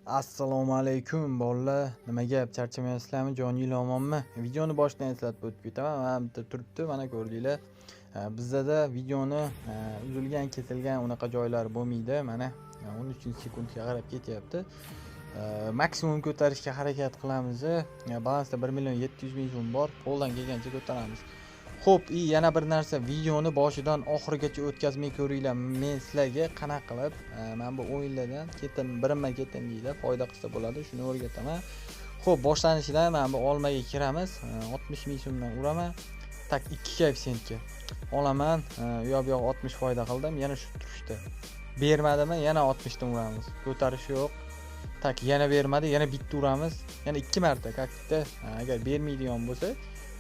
Assalomu alaykum bolalar. Nima gap, charchamayapsizlarmi? Joninglar omonmi? Videoni boshdan eslatib o'tib ketaman. Mana bitta turibdi, mana ko'rdinglar. Bizda videoni uzilgan, kesilgan unaqa joylar bo'lmaydi. Mana 13-sekundga qarab ketyapti. Maksimum ko'tarishga harakat qilamiz. Balansda 1.700.000 so'm bor. Qo'ldan kelgancha ko'taramiz. Xo'p, yana bir narsa, videoni boshidan oxirigacha o'tkazmay ko'ringlar. Men sizlarga qanaqa qilib mana bu o'yinlardan birinma ketim deydi, foyda qilsa bo'ladi, shuni o'rgataman. Xo'p, boshlanishidan mana bu olmaga kiramiz. 60.000 so'mdan uraman. Tak 2 koeffitsiyentga olaman. U yoq 60 foyda qildim. Yana shu turishda. Bermadimi? Yana 60 dan uramiz. Ko'tarish yo'q. Tak yana bermadi, yana bitta uramiz. Yana 2 marta kakda. Agar bermaydigan bo'lsa,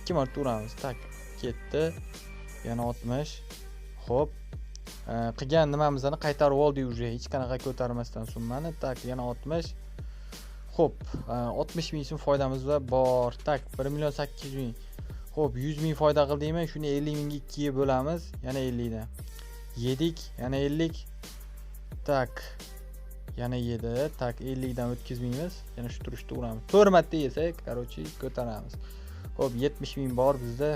2 marta uramiz. Tak ketdi. Yana 60. Xo'p. Qilgan nimamizni qaytarib oldik уже. Hech qanaqa ko'tarmasdan summani. Tak yana 60. Xo'p, 60.000 so'm foydamiz bor. Tak 1.800.000. Xo'p, 100.000 foyda qildikmi? Shuni 50.000 ga 2 ga bo'lamiz. Yana 50 dan. Yedik, yana 50. Tak. Yana 7. Tak 50 dan o'tkazmaymiz. Yana shu turishda uramiz. 4 marta yesak, qarochi ko'taramiz. Xo'p, 70.000 bor bizda.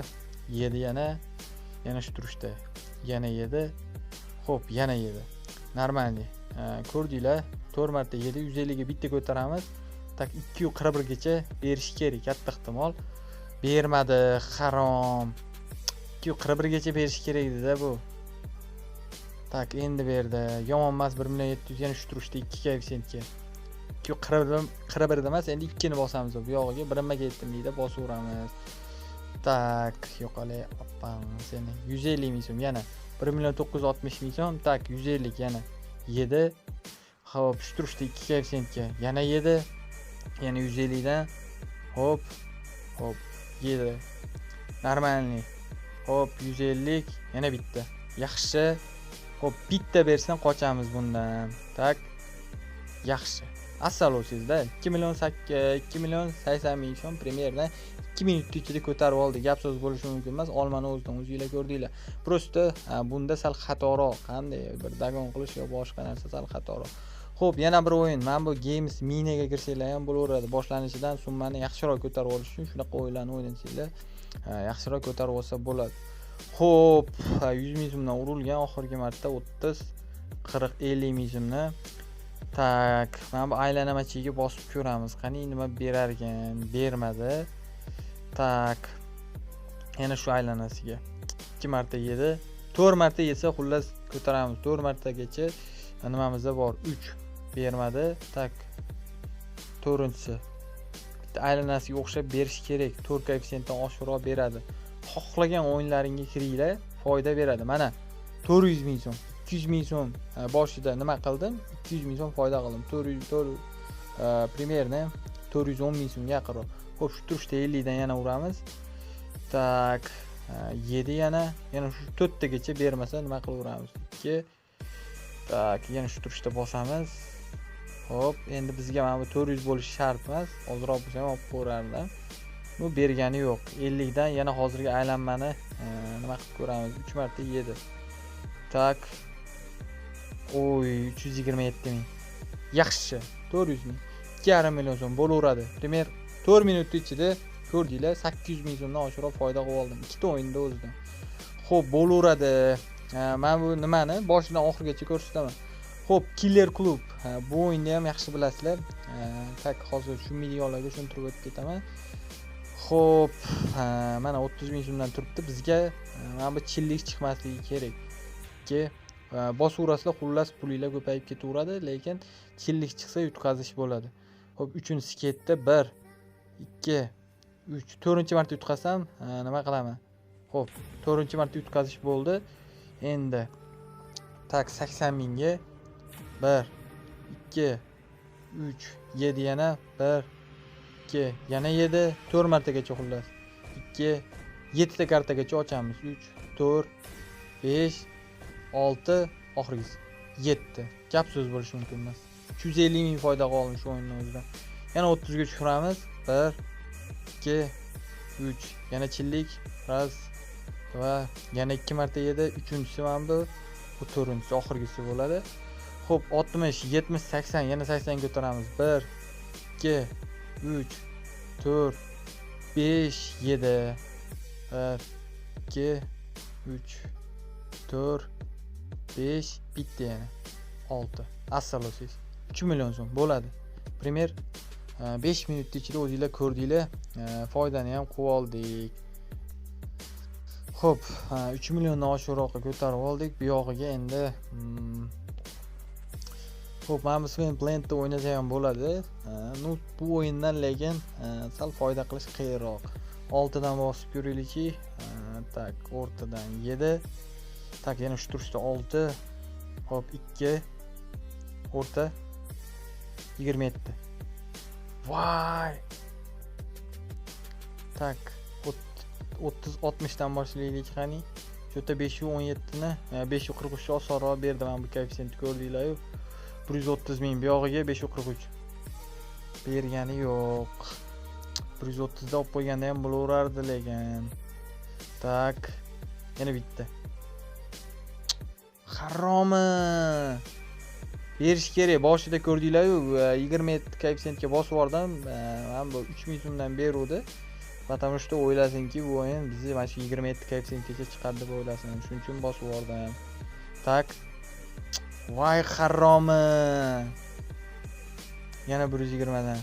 7 yana shu turishda. Yana 7. Xo'p, yana 7. Normalniy. Ko'rdinglar? 4 marta 7, 150 ga bitta ko'taramiz. Tak 241 gacha berish kerak, katta ehtimol. Bermadi, harom. 241 gacha berish kerak edi-da bu. Tak, endi berdi. Yomon emas, 1.700.000 yana shu turishda 2 koeffitsiyentga. 241 emas, endi 2 ni bosamiz bu yog'iga. Birinma ketdim deydi, bosaveramiz. Tak, yo'qolay, opam seni. 150.000 so'm yana 1.960.000 so'm. Tak, 150 yana 7. Xo'p, shu turishda 2 koeffitsiyentga yana 7. Yana 150 dan. Hop. 7. Normalniy. Hop, 150 yana bitta. Yaxshi. Hop, bitta bersan qochamiz bundan. Tak. Yaxshi. Asal o'sizda 2.80.000 so'm primerdan 2 minut ichida ko'tarib oldi. Gap so'z bo'lishi mumkin emas. Olmani o'zidan o'zingizlar ko'rdinglar. Prosta bunda sal xatoroq, qanday bir dagon qilish yo boshqa narsa sal xatoroq. Xo'p, yana bir o'yin. Mana bu Games Miniga kirsanglar ham bo'laveradi. Boshlanishidan summani yaxshiroq ko'tarib olish uchun shunaqa o'yinlarni o'ynasanglar, yaxshiroq ko'tarib olsa bo'ladi. Xo'p, 100.000 so'mdan urilgan oxirgi marta 30, 40, 50.000 so'mdan. Tak, mana bu aylanamachiga bosib ko'ramiz. Qani nima berar ekan? Bermadi. Tak. Yana shu aylanasiga 2 marta yedi. 4 marta yesa xullas ko'taramiz. 4 martagacha nimamizda bor? 3 bermadi. Tak. 4-chi. Bitta aylanasiga o'xshab berish kerak. 4 koeffitsiyentdan oshiqroq beradi. Xohlagan o'yinlaringga kiringlar, foyda beradi. Mana 400.000 so'm, 200.000 so'm boshida nima qildim? 200.000 so'm foyda qildim. 400 primerni 410.000 so'mga yaqinroq. Xo'p, shu turishda 50 dan yana uramiz. Tak, 7 yana shu 4 tagacha bermasa nima qilaveramiz? 2. Tak, yana shu turishda bosamiz. Xo'p, endi bizga mana bu 400 bo'lishi shart emas. Ozroq bo'lsa ham olib qo'yardim. Bu bergani yo'q. 50 dan yana hozirgi aylanmani nima qilib ko'ramiz? 3 marta 7. Tak. Oy, 327.000. Yaxshi. 400.000. 2,5 million so'm bo'laveradi. Primer 4 minut ichida ko'rdinglar, 800.000 so'mdan oshiqroq foyda qilib oldim. Ikkita o'yinda o'zidan. Xo'p, bo'laveradi. Men bu nimani boshidan oxirigacha ko'rsataman. Xo'p, Killer Club. Bu o'yinni ham yaxshi bilasizlar. Tak, hozir tushunmaydiganlarga tushuntirib o'tib ketaman. Xo'p, mana 30.000 so'mdan turibdi. Bizga mana bu chillik chiqmasligi kerak. Bosaverasizlar, xullas pulinglar ko'payib ketaveradi, lekin chillik chiqsa yutqazish bo'ladi. Xo'p, 3-inchisi ketdi. 1, 2, 3. 4-marta yutqazsam nima qilaman? Xo'p, 4-marta yutqazish bo'ldi. Endi tak 80.000 ga 1, 2, 3, 7 yana 1, 2, yana 7, 4 martagacha xullas. 2, 7 ta kartagacha ochamiz. 3, 4, 5, 6, oxirgisi 7. Gap so'z bo'lishi mumkin emas. 250.000 foyda qoldi shu o'yindan o'zidan. Yana 30 ga tushiramiz. 1, 2, 3. Yana chillik. 1, va yana 2 marta 7. 3-inchisi mana bu 4-inchisi oxirgisi bo'ladi. Xo'p, 60, 70, 80, yana 80 ko'taramiz. 1, 2, 3, 4, 5, 7. 1, 2, 3, 4, 5, bitti yana. 6. Assalosiz. 3 million so'm bo'ladi. Primer 5 minut ichida o'zingizlar ko'rdinglar, foydani ham qilib oldik. Xo'p, 3 milliondan oshiqroqqa ko'tarib oldik. Bu yog'iga endi xo'p, mana bu Swing Blendda o'ynasa ham bo'ladi. Bu o'yindan lekin sal foyda qilish qiyinroq. 6 dan bosib ko'raylikki. Tak, o'rtadan 7. Tak, yana shu turishda 6. Xo'p, 2. O'rta 27. Vay! Tak, 30-60 dan boshlaylik qani. Shu yerda 517 ni 543 ga osonroq berdi. Men bu koeffitsiyentni ko'rdinglar-ku. 130 ming, bu yog'iga 543. Bergani yo'q. 130 da olib qo'yganda ham bo'laverardi lekin. Tak, yana bitta. Haromi. Berish kerak. Boshida ko'rdinglar-ku, 27 koeffitsiyentga bosib yubordim. Men bu 3000 so'mdan beruvdi. Потому что o'ylasinki, bu o'yin bizni mana shu 27 koeffitsiyentgacha chiqadi deb o'ylasin. Shuning uchun bosib yubordim. Tak. Voy haromi. Yana 120 dan.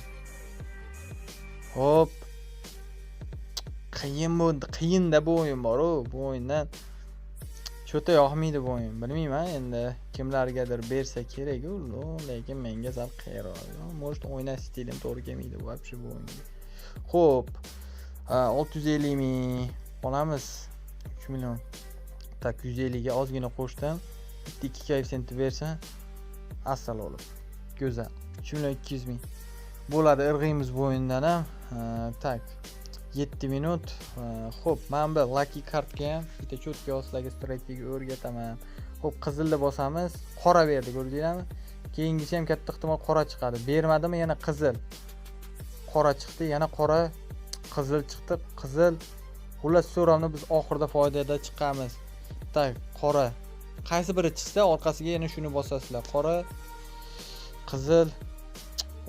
Hop. Qiyin bo'ldi. Qiyin-da bu o'yin bor-ku. Bu o'yindan cho'ta yoqmaydi bu o'yin. Bilmayman, endi kimlargadir bersa kerak-ku, lekin menga sal qiyinroq. Может, o'ynash stilim to'g'ri kelmaydi bu вообще bu o'yinga. Xo'p. 650 ming olamiz. 3 million. Tak, 150 ga ozgina qo'shdim. Bitta 2 koeffitsiyentni bersa, asal olur. Go'zal. 3 million 200 ming. Bo'ladi, irg'iymiz bu o'yindan ham. Tak. 7 minut. Xo'p, men bu lucky cardga ham bitta cho'tka sizlarga strategiya o'rgataman. Xo'p, qizilni bosamiz. Qora berdi, ko'rdinglarmi? Keyingisi ham katta ehtimol qora chiqadi. Bermadimi, yana qizil. Qora chiqdi, yana qora, qizil chiqdi, qizil. Xullas, so'rovni biz oxirida foydada chiqamiz. Tak, qora. Qaysi biri chiqsa, orqasiga yana shuni bosasizlar. Qora, qizil.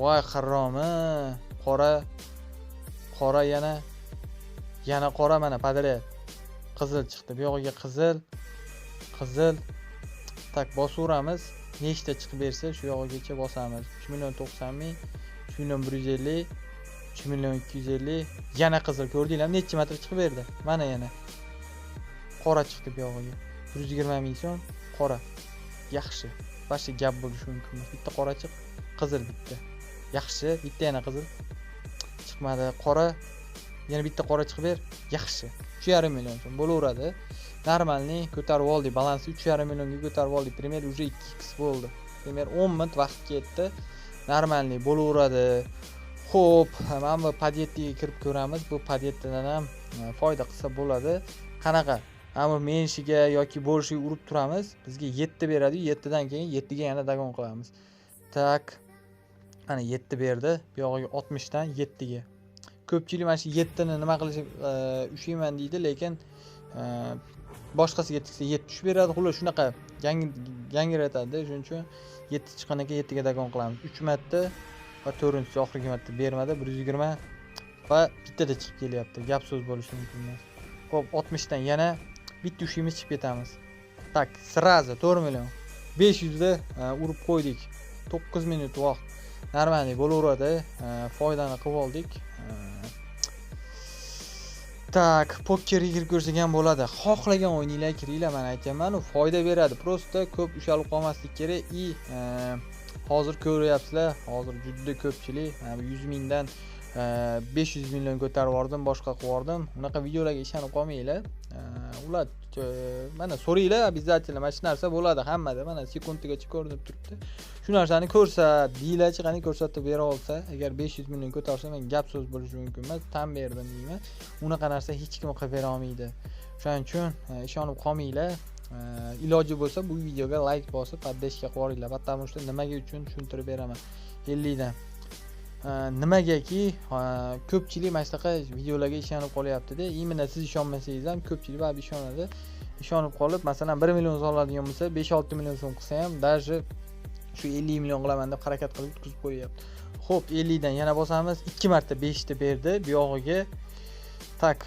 Voy haromi. Qora, qora yana qora, mana padret. Qizil chiqdi. Bu yog'iga qizil, qizil. Tak, bosaveramiz. Nechta chiqib bersa, shu yog'igacha bosamiz. 3 million 90 ming, 3 million 150, 3 million 250. Yana qizil, ko'rdinglarmi? Necha metr chiqib berdi? Mana yana. Qora chiqdi bu yog'iga. 120 ming so'm qora. Yaxshi. Boshqa gap bo'lishi mumkin. Bitta qora chiq, qizil bitta. Yaxshi, bitta yana qizil. Chiqmadi. Qora. Yana bitta qora chiqib ber. Yaxshi. 3,5 million so'm bo'laveradi. Normalniy ko'tarib oldik. Balansi 3,5 millionga ko'tarib oldik. Primer уже 2x bo'ldi. Primer 10 minut vaqt ketdi. Normalniy bo'laveradi. Xo'p, mana bu padjetga kirib ko'ramiz. Bu padjetdan ham foyda qilsa bo'ladi. Qanaqa? Ammo menshiga yoki bo'lishiga urib turamiz. Bizga 7 beradi. 7 dan keyin 7 ga yana dagon qilamiz. Tak. Ana 7 berdi. Bu yog'iga 60 dan 7 ga. Ko'pchilik mana shu 7 ni nima qilish ushayman deydi, lekin boshqasiga tiksa 7 tushib beradi. Xullas shunaqa yangiratadi. Shuning uchun 7 chiqqandan keyin 7 ga dagon qilamiz. 3 marta va 4-chi oxirgi marta bermadi. 120 va bittada chiqib kelyapti. Gap so'z bo'lishi mumkin emas. Xo'p, 60 dan yana bitta ushimiz chiqib ketamiz. Tak, srazi 4 million. 500 da urib qo'ydik. 9 minut vaqt. Normalniy bo'laveradi. Foydani qilib oldik. Tak, pokerga kirib ko'rsak ham bo'ladi. Xohlagan o'yninglar, kiringlar, men aytaman, u foyda beradi. Prosta ko'p ushalib qolmaslik kerak. Hozir ko'ryapsizlar, hozir juda ko'pchilik 100 mingdan 500 million ko'tarib yubordim, boshqa qilib yubordim. Unaqa videolarga ishonib qolmanglar. Ular mana so'ringlar, обязательно mana shu narsa bo'ladi hammada. Mana sekundigacha ko'rinib turibdi. Shu narsani ko'rsat, deylarchi, qani ko'rsatib bera olsa, agar 500 million ko'tarsa, men gap so'z bo'lishi mumkin emas, tan berdim deyman. Unaqa narsa hech kim qilib bera olmaydi. Shuning uchun ishonib qolmanglar. Iloji bo'lsa bu videoga like bosib, поддержка qilib yuboringlar. Потому что nimaga uchun tushuntirib beraman. 50 dan. Nimagaki ko'pchilik mana shunaqa videolarga ishonib qolyapti-da. Imенно siz ishonmasangiz ham ko'pchilik baribir ishonadi. Ishonib qolib, masalan 1 million so'm oladigan bo'lsa, 5-6 million so'm qilsa ham даже shu 50 million qilaman deb harakat qilib yutkazib qo'yyapti. Xo'p, 50 dan yana bosamiz. 2 marta 5 ta berdi. Bu yog'iga tak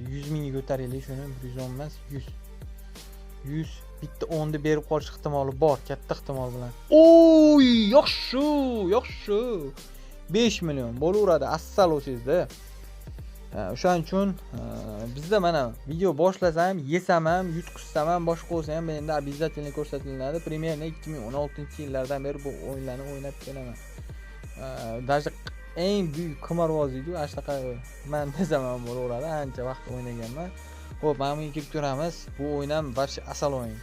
100 ming ko'taraylik shuni. 110 emas, 100. 100 bitta 10 ni berib qolish ehtimoli bor, katta ehtimol bilan. Oy, yaxshi. 5 million bo'laveradi, assal o'sizda. O'shaning uchun bizda mana video boshlasam, yesam ham, yutqizsam ham, boshqa bo'lsa ham menda обязательно ko'rsatiladi. Примерно 2016-yillardan beri bu o'yinlarni o'ynab kelaman. Даже eng buyuk qimorvoz edi, shunaqa men desam ham bo'laveradi, ancha vaqt o'ynaganman. Xo'p, mana bunga kelib ko'ramiz. Bu o'yin ham вообще asal o'yin.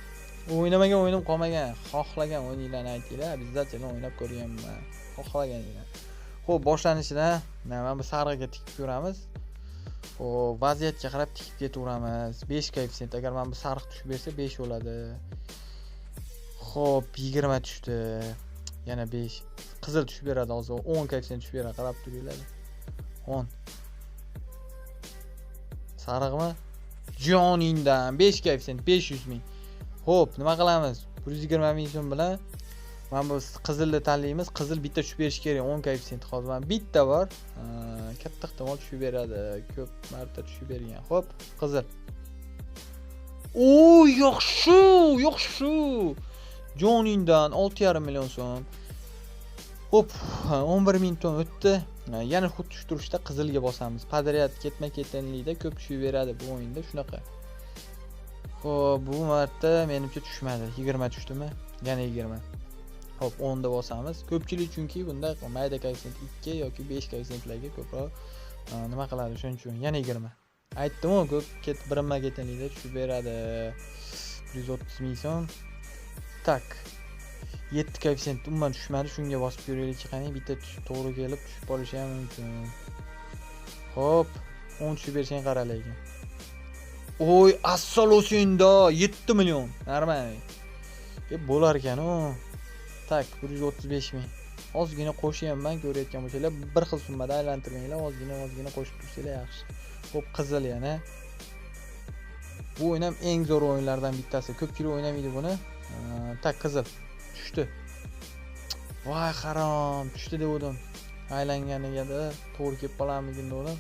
O'ynamagan o'yinim qolmagan. Xohlagan o'yinlarni aytinglar, обязательно o'ynab ko'rganman. Xohlaganinglar. Xo'p, boshlanishida mana bu sarg'iga tikib ko'ramiz. Xo'p, vaziyatga qarab tikib ketaveramiz. 5 koeffitsient. Agar men bu sariq tushib bersa 5 bo'ladi. Xo'p, 20 tushdi. Yana 5. Qizil tushib beradi hozir. 10 koeffitsient tushib beradi, qarab turinglar. 10. Sariqmi? Joningdan 5 koeffitsient 500 ming. Xo'p, nima qilamiz? 120 ming so'm bilan mana bu qizilni tanlaymiz. Qizil bitta tushib berish kerak. 10 koeffitsient hozir mana bitta bor. Katta ehtimol tushib beradi. Ko'p marta tushib bergan. Xo'p, qizil. O, yaxshi. Joningdan 6,5 million so'm. Xo'p, 11 ming so'm o'tdi. Yana xuddi shu turishda qizilga bosamiz. Podrad ketma-ketinlikda ko'p tushib beradi bu o'yinda shunaqa. Xo'p, bu marta menimcha tushmadi. 20 tushdimi? Yana 20. Xo'p, 10 da bosamiz. Ko'pchilik chunki bunda mayda koeffitsient 2 yoki 5 koeffitsiyentlarga ko'proq nima qiladi, shuning uchun yana 20. Aytdim-ku, ko'p birinma-ketinlikda tushib beradi. 130 ming so'm. Tak. 7 koeffitsient umuman tushmadi, shunga bosib ko'raylik qani, bitta to'g'ri kelib tushib qolishi ham mumkin. Xo'p, 10 tushib berishga qara lekin. Oy, assalosinda 7 million. Normal. Bo'lar ekan-ku. Tak, 135 ming. Ozgina qo'shyapman, ko'rayotgan bo'lsanglar, bir xil summada aylantirmanglar, ozgina qo'shib tursanglar yaxshi. Xo'p, qizil yana. Bu o'yin ham eng zo'r o'yinlardan bittasi. Ko'pchilik o'ynamaydi buni. Tak, qizil. Tushdi. Voy, harom, tushdi degandim. Aylanganiga to'g'ri kelib qolarmikin degandim.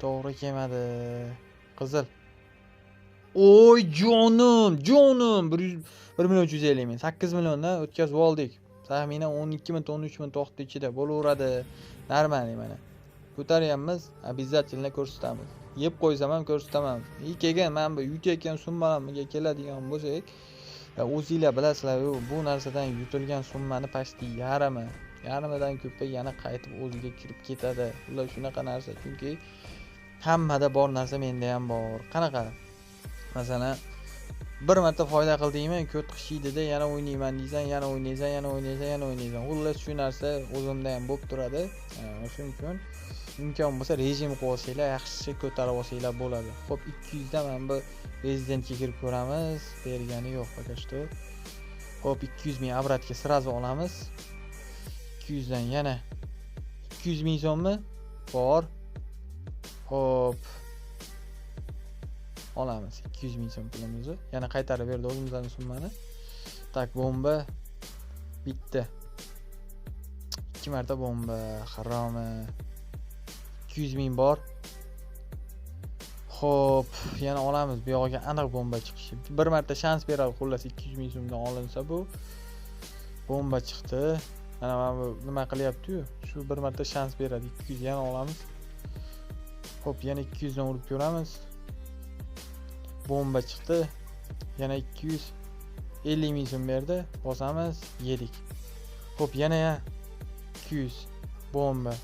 To'g'ri kelmadi. Qizil. Oy, jonim. 1 million 350 ming. 8 milliondan o'tkazib oldik. Taxminan 12 ming, 13 ming to'xti ichida bo'laveradi. Normal mana. Ko'taryapmiz, обязательно ko'rsatamiz. Yeb qo'ysam ham ko'rsataman. Kelgan men bu yutayotgan summalarga keladigan bo'lsak, o'zingizlar bilasizlar, bu narsadan yutilgan summani pasti yarimidan ko'pga yana qaytib o'ziga kirib ketadi. Ular shunaqa narsa, chunki hammada bor narsa menda ham bor. Qanaqa? Masalan, bir marta foyda qildingmi, ko't qishiydi-da, yana o'ynayman deysan, yana o'ynaysan. Xullas shu narsa o'zimda ham bo'lib turadi. Shuning uchun imkon bo'lsa rejim qo'yib olsanglar, yaxshi ko'tarib olsanglar bo'ladi. Xo'p, 200 dan mana bu rezidentga kirib ko'ramiz. Bergani yo'q fakashto. Xo'p, 200 ming obratga sirazi olamiz. 200 dan yana 200 ming so'mmi? Bor. Xo'p. Olamiz 200 ming so'm pulimizni. Yana qaytarib berdi o'zimizning summani. Tak, bomba bitta. 2 marta bomba, haromi. 200 ming bor. Xo'p, yana olamiz. Bu yo'g'iga aniq bomba chiqishi. Bir marta shans beradi, xullas 200 ming so'mdan olinsa bu bomba chiqdi. Mana bu nima qilyapti-yu? Shu bir marta shans beradi. 200 yana olamiz. Xo'p, yana 200 dan urib ko'ramiz. Bomba chiqdi. Yana 250 ming so'm berdi. Bosamiz, yedik. Xo'p, yana 200 bomba.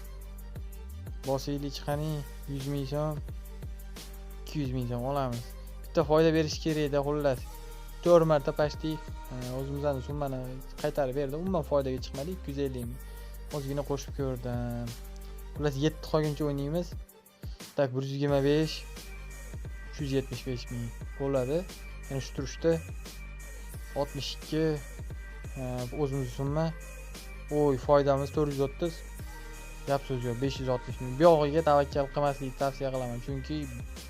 Bosaylik chiqani 100 ming so'm. 200 ming so'm olamiz. Bitta foyda berish kerak-da, xullas. 4 marta pashti o'zimizning summani qaytarib berdi. Umuman foydaga chiqmadi, 250 ming. Ozgina qo'shib ko'rdim. Xullas 7 qolguncha o'ynaymiz. Tak, 125 375 ming bo'ladi. Yana shu turishda 62 o'zimizning summa. Oy, foydamiz 430. Gap so'z yo'q, 560 ming. Bu yog'iga tavakkal qilmaslikni tavsiya qilaman, chunki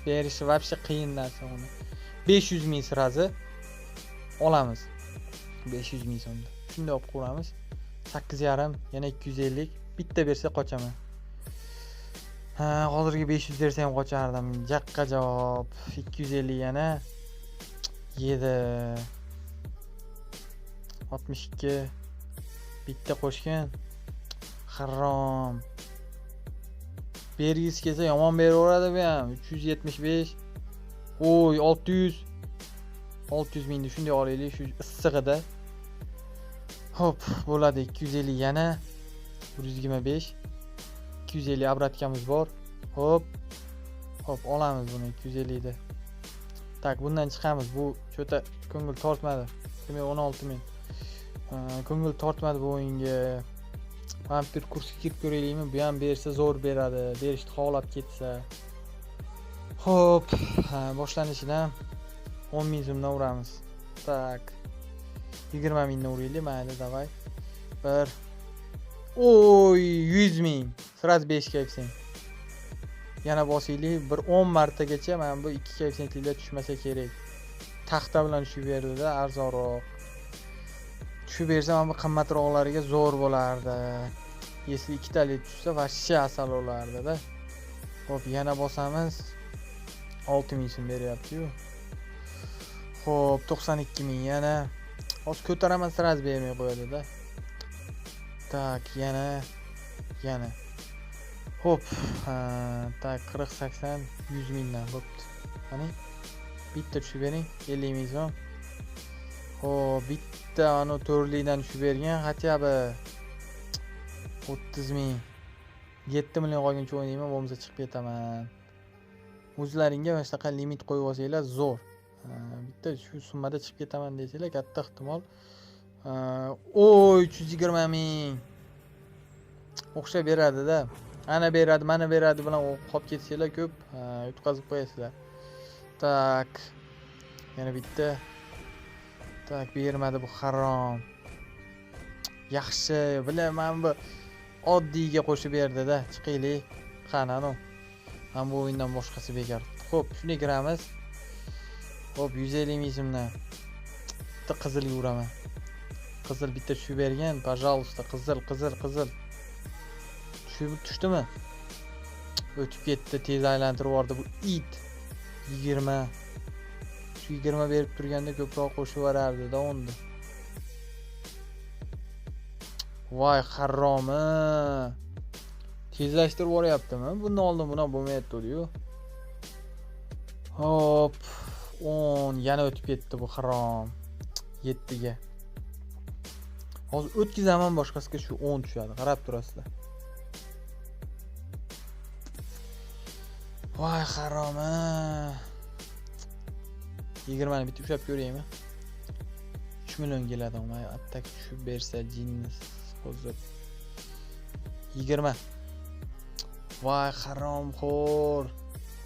berishi вообще qiyin narsa uni. 500 ming sirazi olamiz. 500 ming so'mda. shunday olib qo'yamiz. 8,5, yana 250. Bitta bersa qochaman. Ha, hozirgi 500 bersa ham qochardim. Jaqqa javob. 250 yana 7. 62. Bitta qo'shgan. Harom. Bergis kelsa yomon beraveradi bu ham. 375. Oy, 600. 600 mingni shunday olaylik, shu issig'ida. Hop, bo'ladi 250 yana 125. 250 obratkamiz bor. Hop. Hop, olamiz buni 250 da. Tak, bundan chiqamiz. Bu cho'ta ko'ngil tortmadi. Demak 16 ming. Ko'ngil tortmadi bu o'yinga. Vampir kursiga kirib ko'raylikmi? Bu ham bersa zo'r beradi. Berishni xohlab ketsa. Hop, boshlanishidan 10 ming so'mdan uramiz. Tak. 20 mingdan uraylik, mayli, davay. 1. Oy, 100 ming. Sraz 5 koefisient. Yana bosaylik. Bir 10 martagacha mana bu 2 koefisientliklar tushmasa kerak. Taxta bilan tushib berdi-da, arzonroq. Tushib bersa mana bu qimmatroqlariga zo'r bo'lardi. Если ikkitalik tushsa, vashsha asal bo'lardi-da. Hop, yana bosamiz. 6 ming so'm beryapti-yu. Hop, 92 ming yana. Hozir ko'taraman, sraz bermay qo'yadi-da. Tak, yana. Hop, tak 40-80 100 mingdan bo'pti. Qani? Bitta tushib bering, 50 ming so'm. Hop, bitta ana to'rlikdan tushib bergan, xatyabi 30 ming. 7 million qolguncha o'ynayman, bo'lmasa chiqib ketaman. O'zlaringga mana shunaqa limit qo'yib olsanglar zo'r. Bitta shu summada chiqib ketaman desanglar, katta ehtimol. Oy, 320 ming. O'xshab beradi-da. Ana beradi, mana beradi bilan qolib ketsanglar ko'p, yutqazib qo'yasizlar. Tak. Yana bitta. Tak, bermadi, bu harom. Yaxshi, bilaman bu oddiyga qo'shib berdi-da. Chiqaylik. Qani anu. Ham bu o'yindan boshqasi bekor. Xo'p, shuni kiramiz. Hop, 150 ming so'mdan. Bitta qizil yuraman. Qizil bitta tushib bergan, пожалуйста, qizil. Tushdimi? O'tib ketdi, tez aylantirib yubordi bu it. 20. Shu 20 berib turganda ko'proq qo'shib yuborardi-da unda. Voy, haromi. Tezlashtirib yuboryaptimi? Bundan oldin buni bo'lmayapti-yu. Hop, 10 yana o'tib ketdi bu harom. 7 ga. Hozir o'tkizaman, boshqasiga shu 10 tushadi. Qarab turasizlar. Voy, haromi. 20 ni bitta ushlab ko'raymi? 3 million keladi, ammo attak tushib bersa jinnis hozir. 20. Voy, haromxo'r.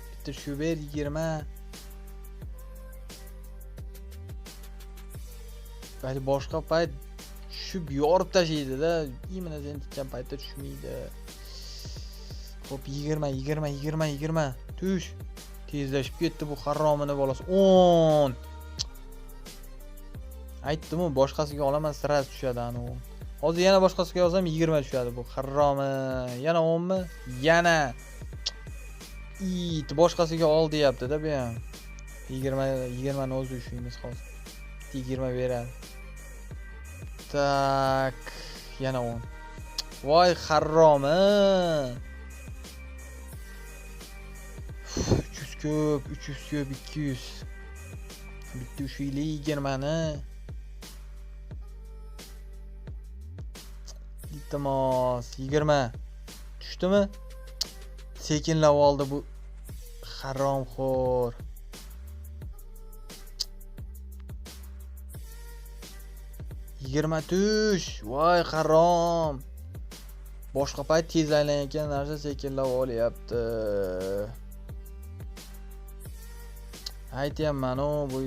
Bitta tushib ber 20. Bali boshqa payt tushib yorib tashlaydi-da. Imina sentgan paytda tushmaydi. Hop, 20. Tush. Tezlashib ketdi bu haromini bolasi. 10. Aytdim-ku, boshqasiga olaman, sraz tushadi anu. Hozir yana boshqasiga yozsam 20 tushadi bu haromi. Yana 10 mi? Yana. It boshqasiga ol deyapti-da bu ham. 20 ni o'zi ushlaymiz hozir. 20 beradi. Tak, yana 10. Voy, haromi. 300 ko'p, 200. Bitta ushlaylik 20 ni. Iltimos, 20. Tushdimi? Sekinlab oldi bu haromxo'r. 20 tush. Voy, harom. Boshqa payt tez aylanayotgan narsa sekinlab olyapti. Aytyapman-ku, bu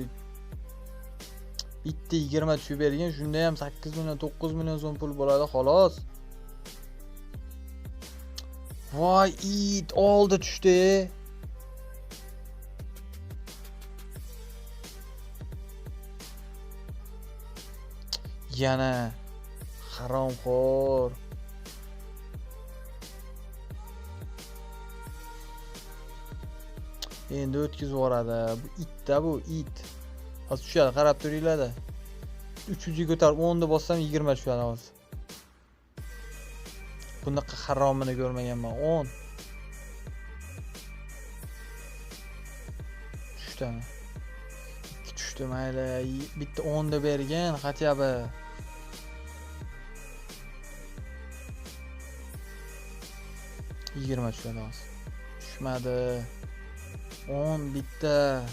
bitta 20 tushib bergan, shunda ham 8 million, 9 million so'm pul bo'ladi xolos. Voy, it oldi tushdi. Yana Haromxo'r. Endi o'tkazib yuboradi. Bu itda bu it. Hozir tushadi, qarab turinglar-da. 300 ga ko'tarib 10 da bossam 20 tushadi hozir. Bunaqa haromini ko'rmaganman. 10 tushdimi? 2 tushdi mayli. Bitta 10 da bergan, хотя бы. Yigirma tushadi hozir. Tushmadi. 10 bitta.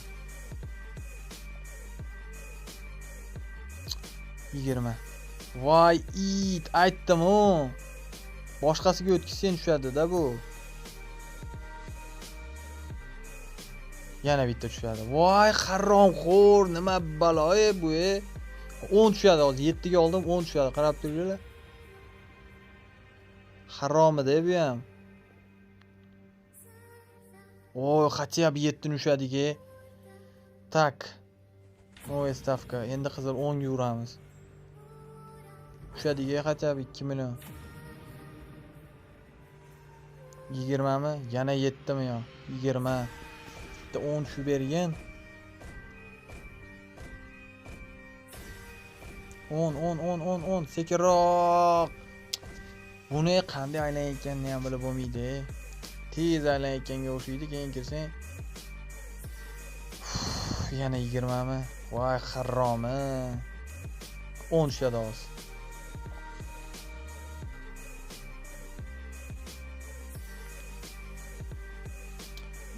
20. Voy it, aytdim-ku. Boshqasiga o'tkazsang tushadi-da bu. Yana bitta tushadi. Voy haromxo'r, nima baloyi bu? 10 tushadi hozir. 7 ga oldim, 10 tushadi. Qarab turinglar. Haromida bu ham. Oy, хотя бы 7 tushadiga. Tak. Новая ставка. Endi qizil 10 ga uramiz. Tushadiga хотя бы 2 million. 20 mi? Yana 7 mi yo? 20. Bitta 10 tushib bergan. 10 sekinroq. Buni qanday aylanayotganini ham bilib bo'lmaydi. Tez aylanayotganga o'xshaydi, keyin kirsang. Yana 20 mi? Voy haromi. 10 tushadi hozir.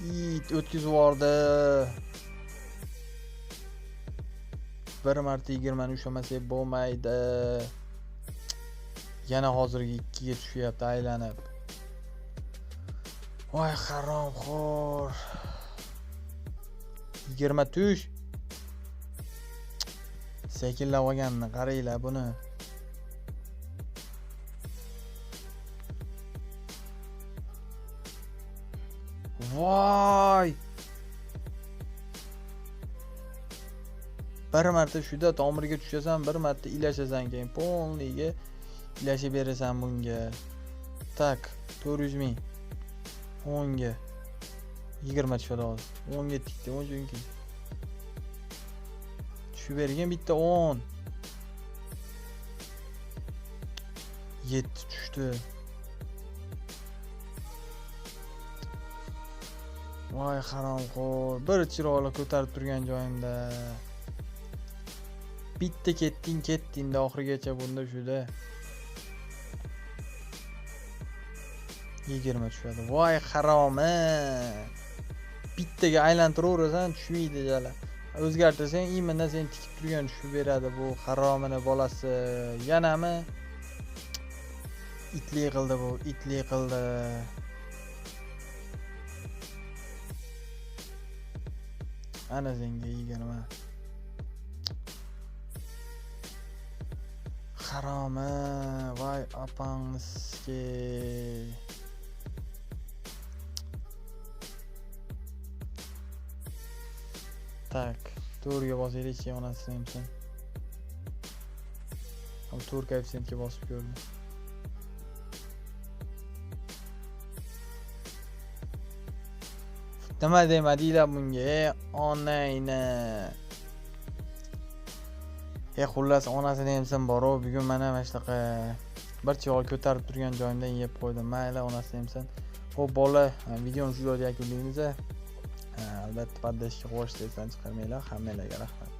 It o'tkazib yubordi. Bir marta 20 ni ushlamasak bo'lmaydi. Yana hozirgi 2 ga tushyapti aylanib. Voy haromxo'r. 20 tush. Sekinlab olganini qaranglar buni. Voy. Bir marta shuda tomirga tushasan, bir marta ilashasan, keyin polniga ilashib berasan bunga. Tak, 400 ming. 10 ga 20 tushadi hozir. 10 ga tikdi, chunki. Tushib bergan bitta 10. 7 tushdi. Voy haromxo'r, bir chiroyli ko'tarib turgan joyimda. Bitta ketding-da oxirigacha bunda shuda. 20 tushadi. Voy haromi. Bittaga aylantiraverasan, tushmaydi jala. O'zgartirsang, imindan sen tikib turgan tushib beradi bu haromini bolasi. Yanami? Itlik qildi bu, itlik qildi. Ana senga 20. Haromi, voy apangizga. Tak, to'rga bosaylik-chi, onasi hamsin. Ham to'r koeffitsiyentga bosib ko'rdim. Nima demadinglar bunga? Onayni. Xullas onasini hamsin bor-ku, bugun mana shunaqa bir chig'ol ko'tarib turgan joyimdan yeb qo'ydim. Mayli, onasi hamsin. Xo'p, bola, videoni shu joyda yakunlaymiz. Albatta, poddashga qo'shib desam chiqarmanglar. Hammalarga rahmat.